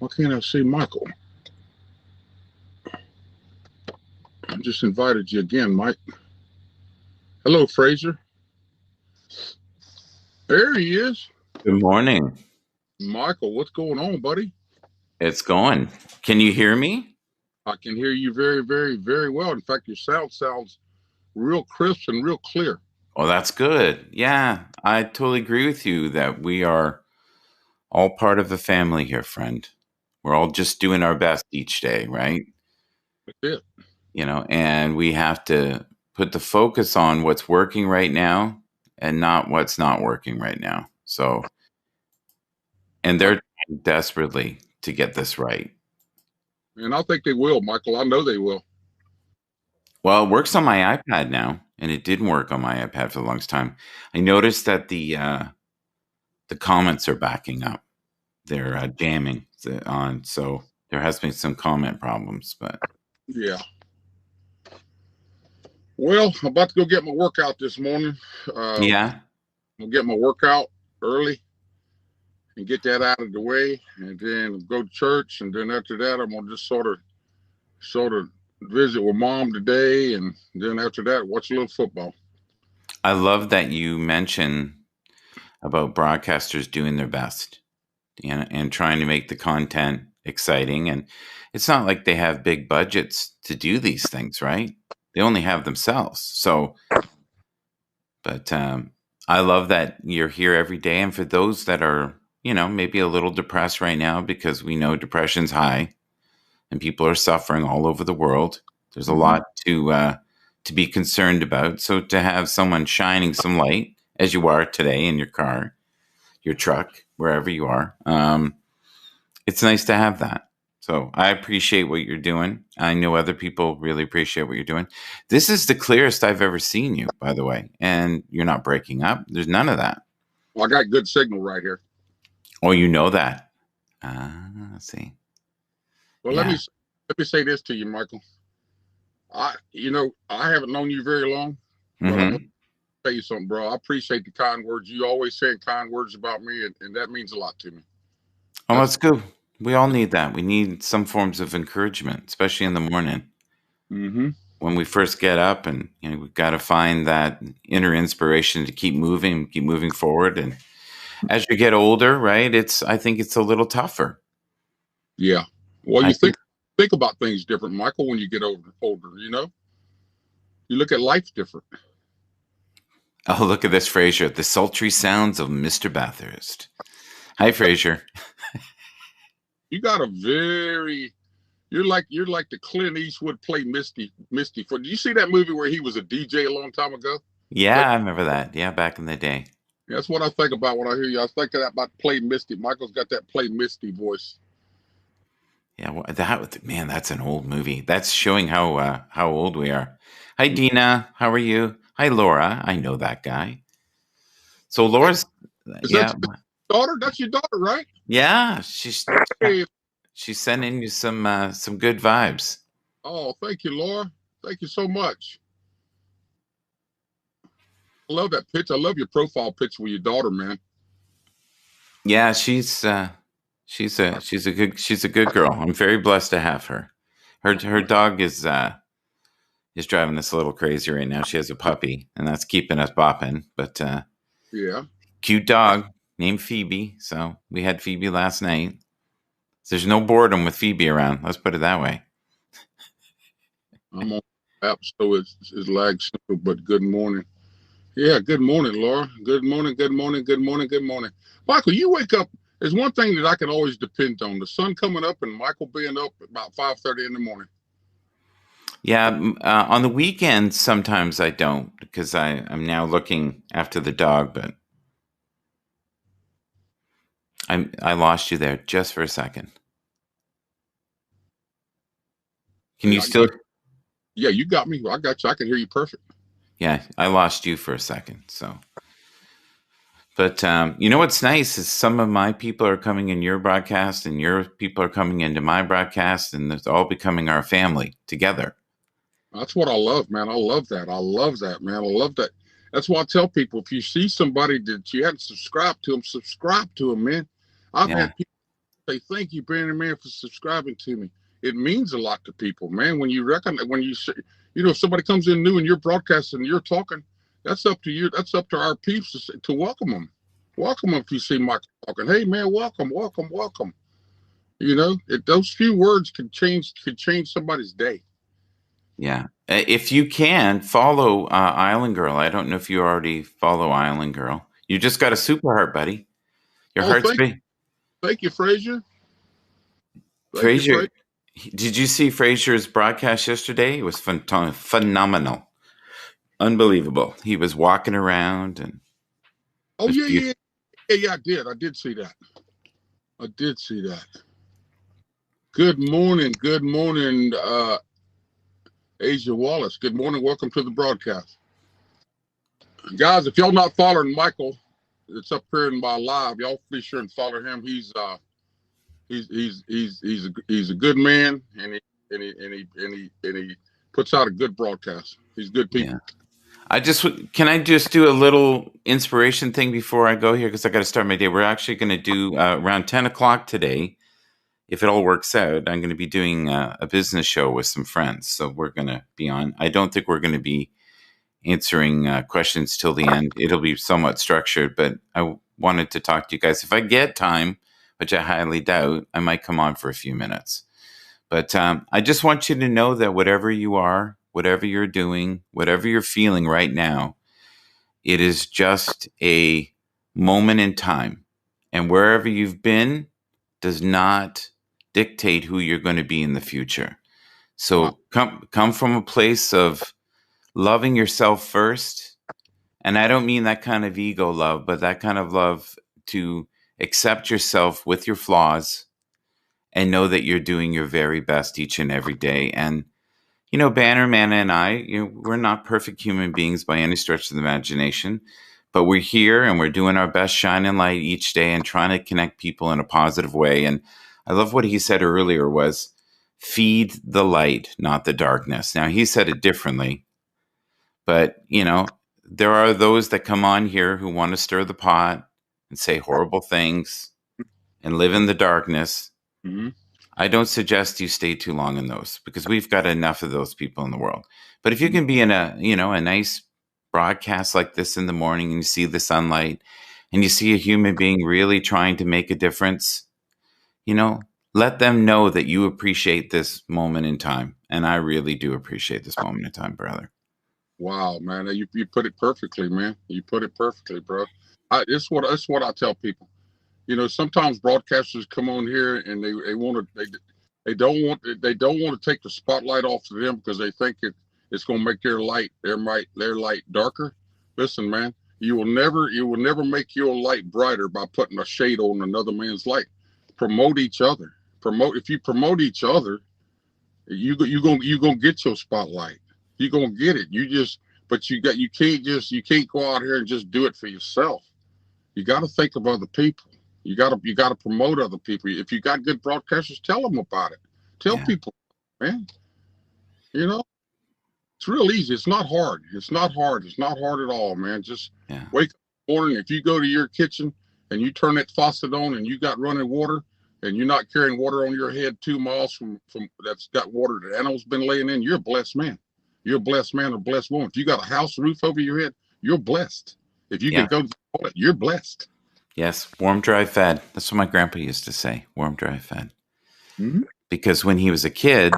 Why can't I see Michael? I just invited you again, Mike. Hello, Fraser. There he is. Good morning. Michael, what's going on, buddy? It's going. Can you hear me? I can hear you very, very, very well. In fact, your sound sounds real crisp and real clear. Oh, that's good. Yeah, I totally agree with you that we are all part of the family here, friend. We're all just doing our best each day, right? That's it. And we have to put the focus on what's working right now and not what's not working right now. So, and they're trying desperately to get this right. And I think they will, Michael. I know they will. Well, it works on my iPad now, and it didn't work on my iPad for the longest time. I noticed that the comments are backing up. They're jamming on, so there has been some comment problems. But Yeah. Well, I'm about to go get my workout this morning. yeah, I'll get my workout early and get that out of the way, and then go to church. And then after that, I'm gonna just sort of visit with mom today, and then after that, watch a little football. I love that you mention about broadcasters doing their best and trying to make the content exciting. And it's not like they have big budgets to do these things, right? They only have themselves. So, but I love that you're here every day. And for those that are, maybe a little depressed right now, because we know depression's high and people are suffering all over the world, there's a lot to be concerned about. So to have someone shining some light, as you are today in your car, your truck, wherever you are, it's nice to have that. So I appreciate what you're doing. I know other people really appreciate what you're doing. This is the clearest I've ever seen you, by the way, and you're not breaking up. There's none of that. Well, I got good signal right here. Oh, you know that. Let's see. Well, Yeah. let me say this to you, Michael. I haven't known you very long, but I'm gonna tell you something, bro. I appreciate the kind words. You always saying kind words about me, and that means a lot to me. Oh, that's good. We all need that. We need some forms of encouragement, especially in the morning. When we first get up, and we've got to find that inner inspiration to keep moving forward. And as you get older, right, I think it's a little tougher. Yeah. Well, you think about things different, Michael, when you get older. You look at life different. Oh, look at this, Fraser. The sultry sounds of Mr. Bathurst. Hi, Fraser. You got you're like the Clint Eastwood play Misty. Did you see that movie where he was a DJ a long time ago? Yeah, I remember that. Yeah, back in the day. That's what I think about when I hear you. I think about play Misty. Michael's got that play Misty voice. Yeah, well, that's an old movie. That's showing how old we are. Hi, Dina. How are you? Hi, Laura. I know that guy. So Laura's, Is that your daughter? That's your daughter, right? Yeah, she's sending you some good vibes. Oh, thank you, Laura. Thank you so much. I love that picture. I love your profile picture with your daughter, man. Yeah, she's a good girl. I'm very blessed to have her. Her dog is driving us a little crazy right now. She has a puppy, and that's keeping us bopping. But yeah, cute dog named Phoebe. So we had Phoebe last night. So there's no boredom with Phoebe around. Let's put it that way. I'm on the app, so it's lag simple. But good morning. Yeah, good morning, Laura. Good morning, good morning, good morning, good morning. Michael, you wake up. There's one thing that I can always depend on: the sun coming up and Michael being up about 5:30 in the morning. Yeah, on the weekends sometimes I don't, because I'm now looking after the dog. But I lost you there just for a second. Can you still? Yeah, you got me. I got you. I can hear you perfect. Yeah, I lost you for a second. So, but what's nice is some of my people are coming in your broadcast, and your people are coming into my broadcast, and it's all becoming our family together. That's what I love, man. I love that. I love that, man. I love that. That's why I tell people, if you see somebody that you hadn't subscribed to them, subscribe to them, man. I've had people say, thank you, Brandon, man, for subscribing to me. It means a lot to people, man. When you recognize, when you say, if somebody comes in new and you're broadcasting and you're talking, that's up to you. That's up to our peeps to welcome them. Welcome them if you see Michael talking. Hey, man, welcome. Those few words could change somebody's day. Yeah. If you can, follow Island Girl. I don't know if you already follow Island Girl. You just got a super heart, buddy. Your heart's big. Thank you, Frazier. Frazier, did you see Frazier's broadcast yesterday? It was phenomenal. Unbelievable. He was walking around and... Oh, yeah, I did. I did see that. Good morning, Asia Wallace. Good morning. Welcome to the broadcast. Guys, if y'all not following Michael, it's up here in my live. Y'all be sure and follow him. He's a good man, and he puts out a good broadcast. He's good people. Yeah. Can I just do a little inspiration thing before I go here? Because I got to start my day. We're actually going to do around 10 o'clock today. If it all works out, I'm going to be doing a business show with some friends. So we're going to be on. I don't think we're going to be answering questions till the end. It'll be somewhat structured, but I wanted to talk to you guys. If I get time, which I highly doubt, I might come on for a few minutes. But I just want you to know that whatever you are, whatever you're doing, whatever you're feeling right now, it is just a moment in time. And wherever you've been does not dictate who you're going to be in the future. So come from a place of loving yourself first. And I don't mean that kind of ego love, but that kind of love to accept yourself with your flaws and know that you're doing your very best each and every day. And, Bannerman and I, we're not perfect human beings by any stretch of the imagination, but we're here and we're doing our best, shining light each day and trying to connect people in a positive way. And I love what he said earlier was feed the light, not the darkness. Now, he said it differently, but, there are those that come on here who want to stir the pot and say horrible things and live in the darkness. Mm-hmm. I don't suggest you stay too long in those because we've got enough of those people in the world. But if you can be in a nice broadcast like this in the morning and you see the sunlight and you see a human being really trying to make a difference, let them know that you appreciate this moment in time. And I really do appreciate this moment in time, brother. Wow, man. You put it perfectly, man. You put it perfectly, bro. It's what I tell people. Sometimes broadcasters come on here and they don't want to take the spotlight off of them because they think it's going to make their light darker. Listen, man, you will never make your light brighter by putting a shade on another man's light. Promote each other. If you promote each other, you gonna get your spotlight. You're gonna get it. You can't go out here and just do it for yourself. You got to think of other people. You got to promote other people. If you got good broadcasters, tell them about it. Tell people, man. It's real easy. It's not hard. It's not hard at all, man. Just wake up in the morning. If you go to your kitchen and you turn that faucet on and you got running water and you're not carrying water on your head 2 miles from that's got water that animals been laying in, you're a blessed man. You're a blessed man or blessed woman. If you got a house roof over your head, you're blessed. If you can go to the toilet, you're blessed. Yes, warm, dry, fed. That's what my grandpa used to say, warm, dry, fed. Mm-hmm. Because when he was a kid,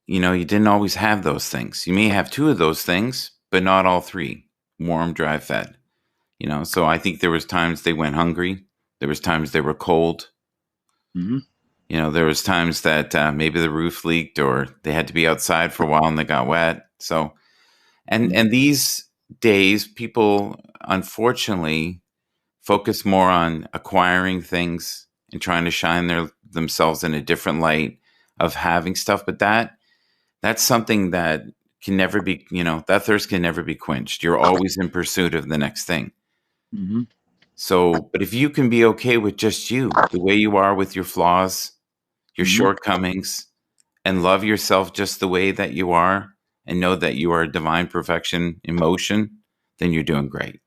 you didn't always have those things. You may have 2 of those things, but not all 3. Warm, dry, fed. So I think there was times they went hungry. There was times they were cold. Mm-hmm. There was times that maybe the roof leaked or they had to be outside for a while and they got wet. So, and these days, people unfortunately focus more on acquiring things and trying to shine themselves in a different light of having stuff. But that's something that can never be, that thirst can never be quenched. You're always in pursuit of the next thing. Mm-hmm. So, but if you can be okay with just you, the way you are with your flaws, your shortcomings, and love yourself just the way that you are, and know that you are a divine perfection in motion, then you're doing great.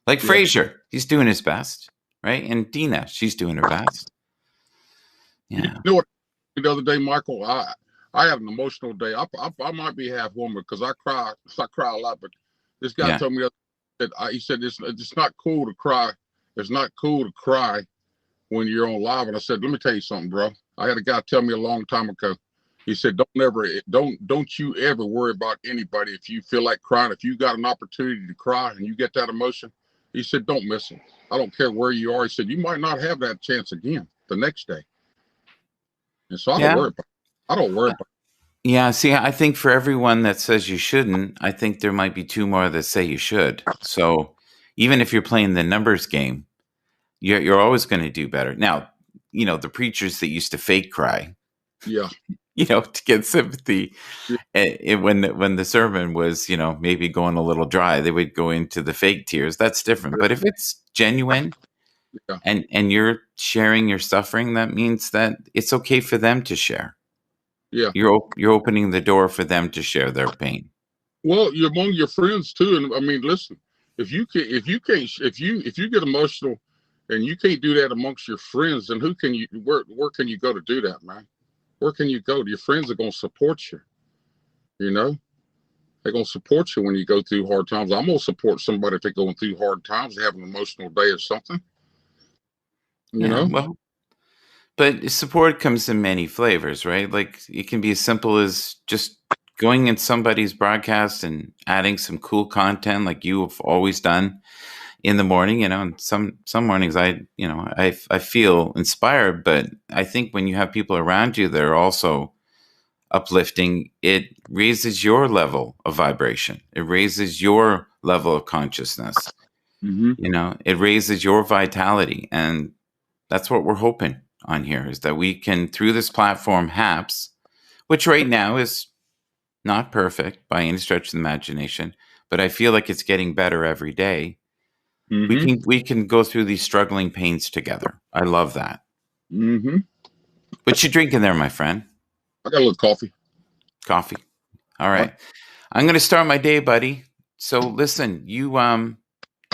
Like Frazier, he's doing his best. right? And Dina, she's doing her best. You Yeah. know what? The other day, Michael, I had an emotional day. I might be half woman because I cry a lot. But this guy Yeah. told me that he said it's not cool to cry. It's not cool to cry when you're on live. And I said, let me tell you something, bro. I had a guy tell me a long time ago. He said, don't you ever worry about anybody if you feel like crying. If you got an opportunity to cry and you get that emotion, he said, don't miss it. I don't care where you are. He said, you might not have that chance again the next day. And so I don't Yeah. worry about it. I don't worry about it. Yeah. See, I think for everyone that says you shouldn't, I think there might be two more that say you should. So even if you're playing the numbers game, you're always going to do better. Now, the preachers that used to fake cry, Yeah. To get sympathy, Yeah. when the sermon was, maybe going a little dry, they would go into the fake tears. That's different. But if it's genuine Yeah. and you're sharing your suffering, that means that it's okay for them to share. Yeah. You're opening the door for them to share their pain. Well, you're among your friends too. And I mean, listen, if you get emotional and you can't do that amongst your friends, then where can you go to do that, man? Where can you go? Your friends are going to support you. They're going to support you when you go through hard times. I'm going to support somebody if they're going through hard times, they have an emotional day or something. Yeah, well, but support comes in many flavors, right? Like it can be as simple as just going in somebody's broadcast and adding some cool content like you have always done in the morning, and some mornings I feel inspired, but I think when you have people around you that are also uplifting, it raises your level of vibration. It raises your level of consciousness. It raises your vitality. And that's what we're hoping on here, is that we can, through this platform, HAPS, which right now is not perfect by any stretch of the imagination, but I feel like it's getting better every day. We can go through these struggling pains together. I love that. What you drinking there, my friend? I got a little coffee. Coffee. All right. I'm going to start my day, buddy. So listen, you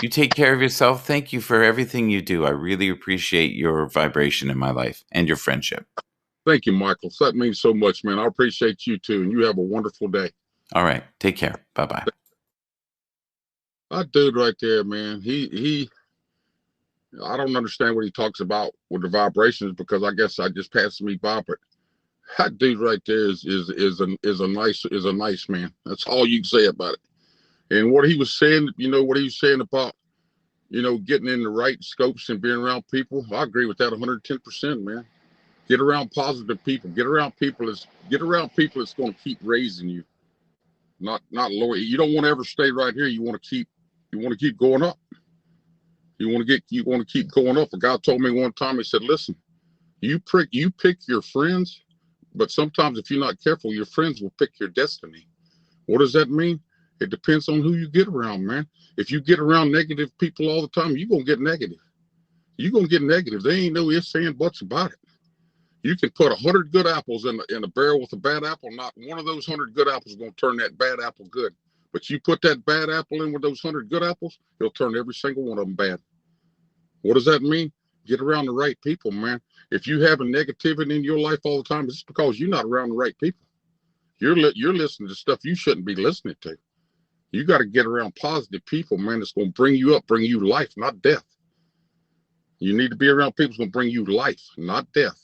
take care of yourself. Thank you for everything you do. I really appreciate your vibration in my life and your friendship. Thank you, Michael. That means so much, man. I appreciate you too. And you have a wonderful day. All right. Take care. Bye-bye. That dude right there, man, I don't understand what he talks about with the vibrations because I guess I just passed me by, but that dude right there is a nice man. That's all you can say about it. And what he was saying, about, getting in the right scopes and being around people, I agree with that 110%, man. Get around positive people. Get around people that's going to keep raising you, not lower. You don't want to ever stay right here. You want to keep going up. You want to keep going up. A guy told me one time, he said, listen, you pick your friends, but sometimes if you're not careful, your friends will pick your destiny. What does that mean? It depends on who you get around, man. If you get around negative people all the time, you're going to get negative. You're going to get negative. There ain't no ifs, and buts about it. You can put 100 good apples in a barrel with a bad apple. Not one of those 100 good apples is going to turn that bad apple good. But you put that bad apple in with those 100 good apples, it'll turn every single one of them bad. What does that mean? Get around the right people, man. If you have a negativity in your life all the time, it's because you're not around the right people. You're listening to stuff you shouldn't be listening to. You got to get around positive people, man. That's going to bring you up, bring you life, not death. You need to be around people that's going to bring you life, not death.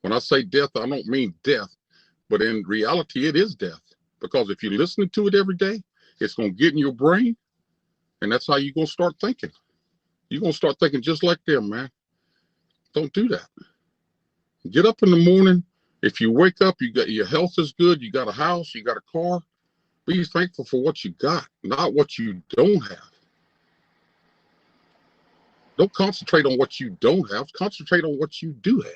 When I say death, I don't mean death, but in reality, it is death. Because if you're listening to it every day, it's going to get in your brain, and that's how you're going to start thinking. You're going to start thinking just like them, man. Don't do that. Get up in the morning. If you wake up, your health is good. You got a house, you got a car. Be thankful for what you got, not what you don't have. Don't concentrate on what you don't have. Concentrate on what you do have.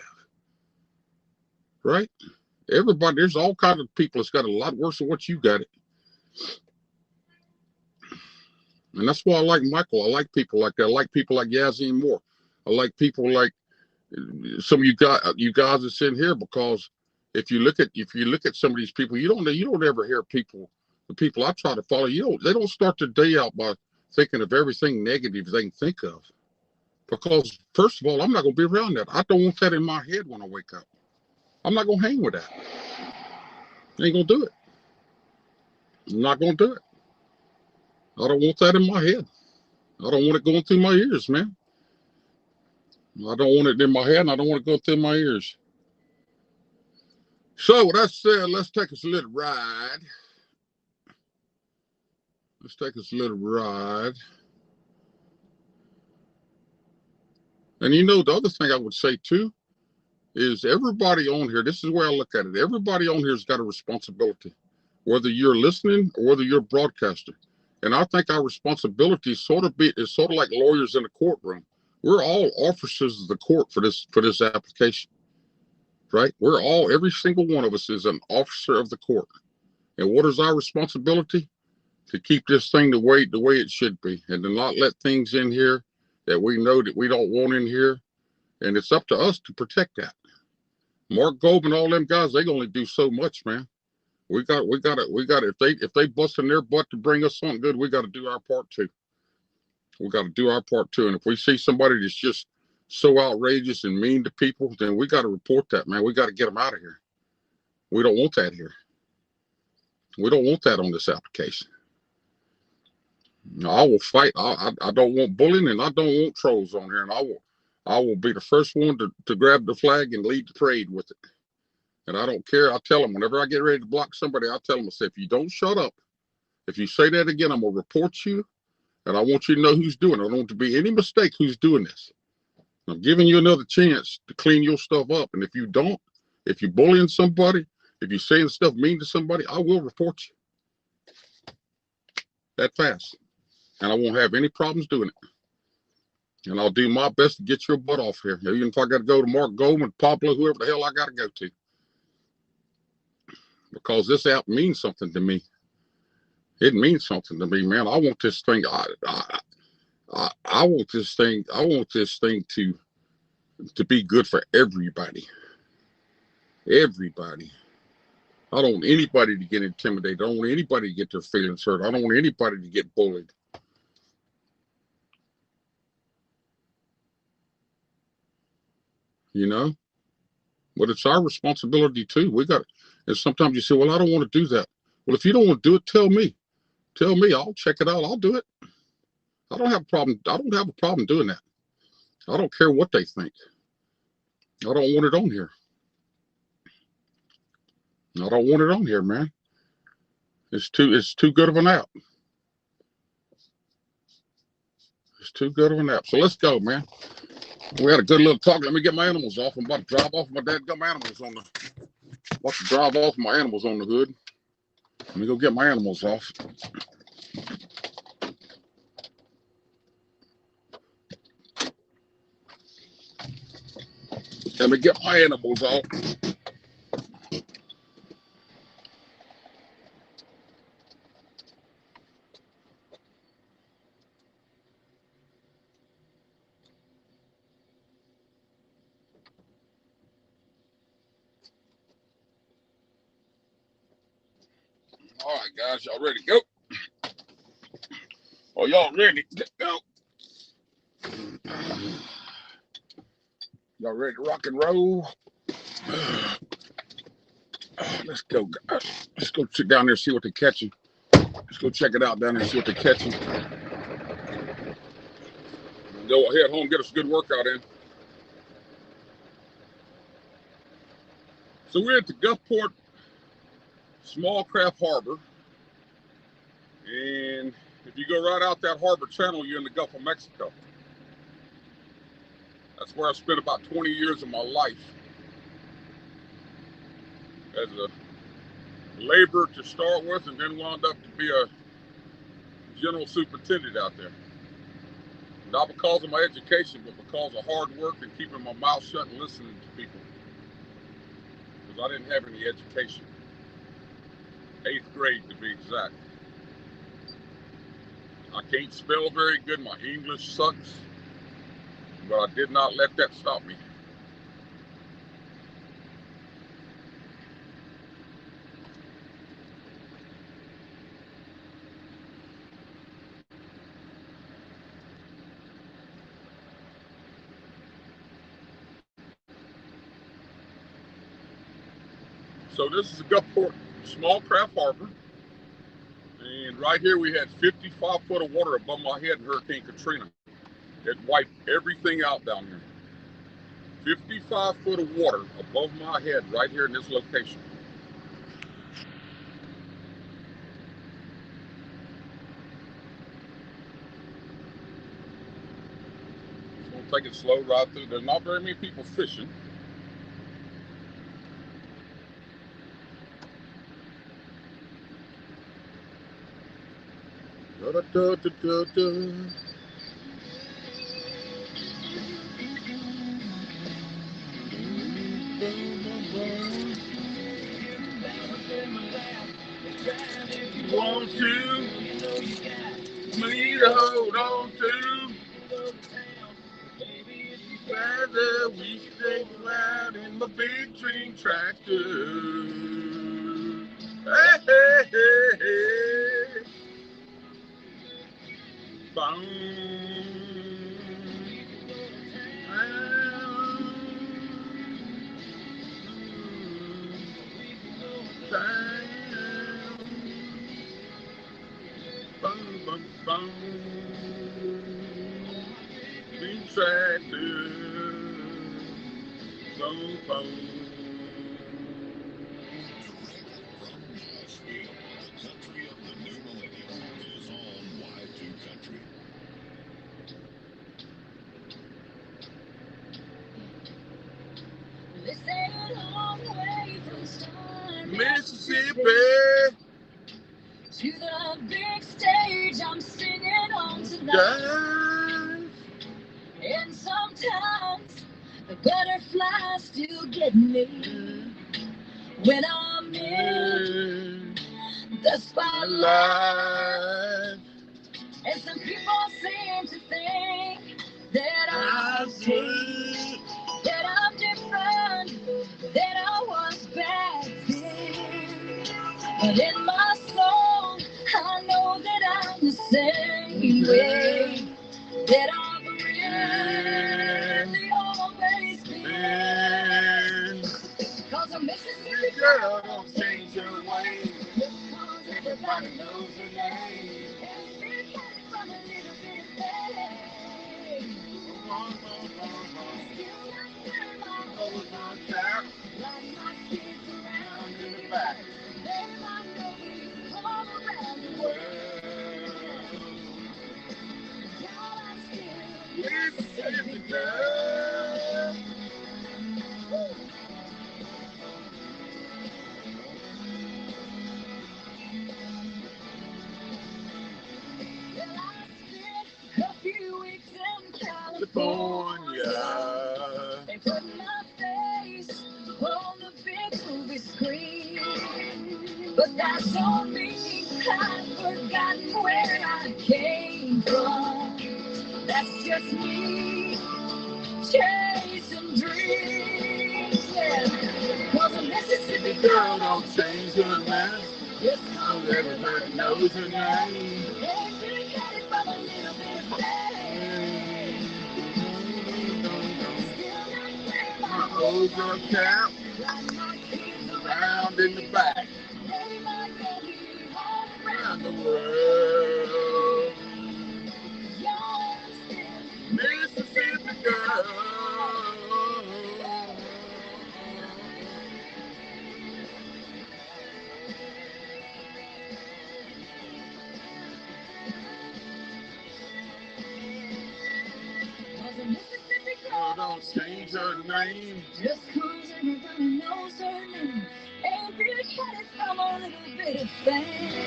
Right? Everybody, there's all kinds of people that's got a lot worse than what you got it. And that's why I like Michael. I like people like that. I like people like Yazzie Moore. I like people like some of you guys that's in here, because if you look at some of these people, you don't ever hear the people I try to follow, they don't start their day out by thinking of everything negative they can think of. Because first of all, I'm not going to be around that. I don't want that in my head when I wake up. I'm not going to hang with that. I ain't going to do it. I'm not going to do it. I don't want that in my head. I don't want it going through my ears, man. I don't want it in my head, and I don't want it going through my ears. So with that said, let's take us a little ride. Let's take us a little ride. And the other thing I would say too is everybody on here, this is where I look at it. Everybody on here has got a responsibility, whether you're listening or whether you're a broadcaster. And I think our responsibility is sort of like lawyers in a courtroom. We're all officers of the court for this application, right? Every single one of us is an officer of the court. And what is our responsibility? To keep this thing the way it should be, and to not let things in here that we know that we don't want in here. And it's up to us to protect that. Mark Gold and all them guys, they only do so much, man. We got it. If they bust in their butt to bring us something good, we got to do our part too. We got to do our part too. And if we see somebody that's just so outrageous and mean to people, then we got to report that, man. We got to get them out of here. We don't want that here. We don't want that on this application. I will fight. I don't want bullying, and I don't want trolls on here. And I will be the first one to grab the flag and lead the parade with it. And I don't care. I tell them whenever I get ready to block somebody, I tell them, I say, if you don't shut up, if you say that again, I'm gonna report you, and I want you to know who's doing it. I don't want to be any mistake who's doing this. I'm giving you another chance to clean your stuff up. And if you don't, if you're bullying somebody, if you're saying stuff mean to somebody, I will report you. That fast. And I won't have any problems doing it. And I'll do my best to get your butt off here. Even if I got to go to Mark Goldman, Pablo, whoever the hell I got to go to. Because this app means something to me. It means something to me, man. I want this thing. I want this thing. I want this thing to be good for everybody. Everybody. I don't want anybody to get intimidated. I don't want anybody to get their feelings hurt. I don't want anybody to get bullied. But it's our responsibility too. And sometimes you say, well, I don't want to do that. Well, if you don't want to do it, tell me. Tell me, I'll check it out. I'll do it. I don't have a problem. I don't have a problem doing that. I don't care what they think. I don't want it on here. I don't want it on here, man. It's too good of an app. It's too good of an app. So let's go, man. We had a good little talk. Let me get my animals off. I'm about to drive off my dadgum animals on the hood. Let me go get my animals off. Let me get my animals off. All right, guys, y'all ready to go? Oh, y'all ready to go? Y'all ready to rock and roll? Let's go, guys. Let's go sit down there and see what they're catching. Let's go check it out down there and see what they're catching. Go ahead home, get us a good workout in. So we're at the Gulfport Small Craft Harbor. And if you go right out that harbor channel, you're in the Gulf of Mexico. That's where I spent about 20 years of my life as a laborer to start with, and then wound up to be a general superintendent out there. Not because of my education, but because of hard work and keeping my mouth shut and listening to people. Because I didn't have any education. 8th grade to be exact. I can't spell very good. My English sucks. But I did not let that stop me. So this is a Gulfport small craft harbor. And right here we had 55 foot of water above my head in Hurricane Katrina. It wiped everything out down here. 55 foot of water above my head right here in this location. So we'll take it slow right through. There's not very many people fishing. Da, da, da, da, da, da. Want to me to hold on to. Whether we stay around in the big dream tractor. Hey, hey, hey, hey. Boom. Boom, boom, boom. Dream tractor. Boom, boom. Mississippi. To the big stage, I'm singing on tonight. And sometimes the butterflies still get me when I'm in the spotlight. And some people seem to think that I see that I'm different than I was back then. But in my soul, I know that I'm the same way that I've really always been. Cause a Mississippi girl don't change her ways. Cause everybody knows her name. Every cat from a little bit of pain. Still like grandma holds on tight. Like my kids around in the back. They might know me all around the world. God, I'm still Mississippi girl. Well, I spent a few weeks in California. They put my face on the big movie screen. But that don't mean I've forgotten where I came from. That's just me chasing dreams. Yeah. Cause a Mississippi girl don't change her mind. Just cause everybody knows her name. Every cat from a little bit of pain. Still not wearing my old girl cap. Like my kids around in the back. They might know me all around the world. You're still Mississippi girl. Cause a Mississippi girl don't change her name. Just cause everybody knows her name. Every cat is from a little bit of fame.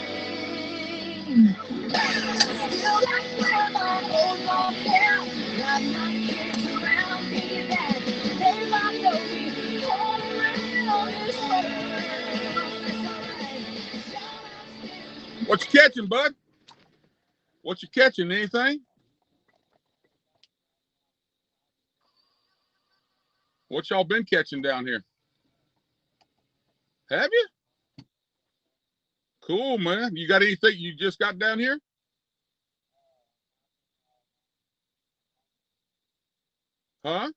Still like grandma, old long hair. Got my kids around me that they might know me all around this world. What you catching, bud? What you catching? Anything? What y'all been catching down here? Have you? Cool, man. You got anything you just got down here? Huh?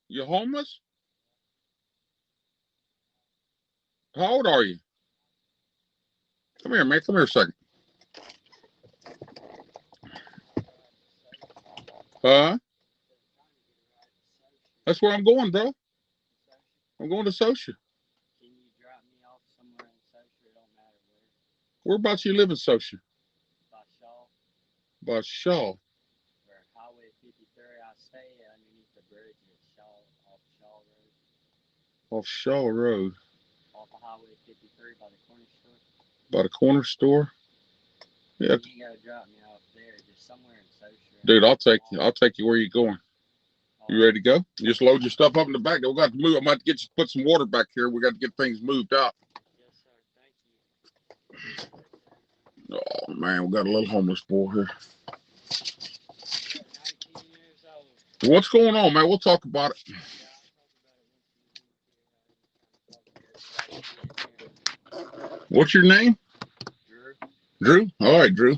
You homeless? How old are you? Come here, man. Come here a second. That's where I'm going, bro. I'm going to Social. Can you drop me off somewhere in Social? It don't matter where. Whereabouts you live in Social? By Shaw. By Shaw. Where Highway 53, I stay underneath the bridge at Shaw, off Shaw Road. Off Shaw Road. Off of Highway 53 by the corner store. By the corner store? Yeah. You gotta drop me off there, just somewhere in Social. Dude, I'll take you. I'll take you where you going. You ready to go? Just load your stuff up in the back. We got to move. I'm about to get you put some water back here. We got to get things moved out. Yes, sir. Thank you. Oh man, we got a little homeless boy here. 19 years old. What's going on, man? We'll talk about it. What's your name? Drew. Drew? All right, Drew.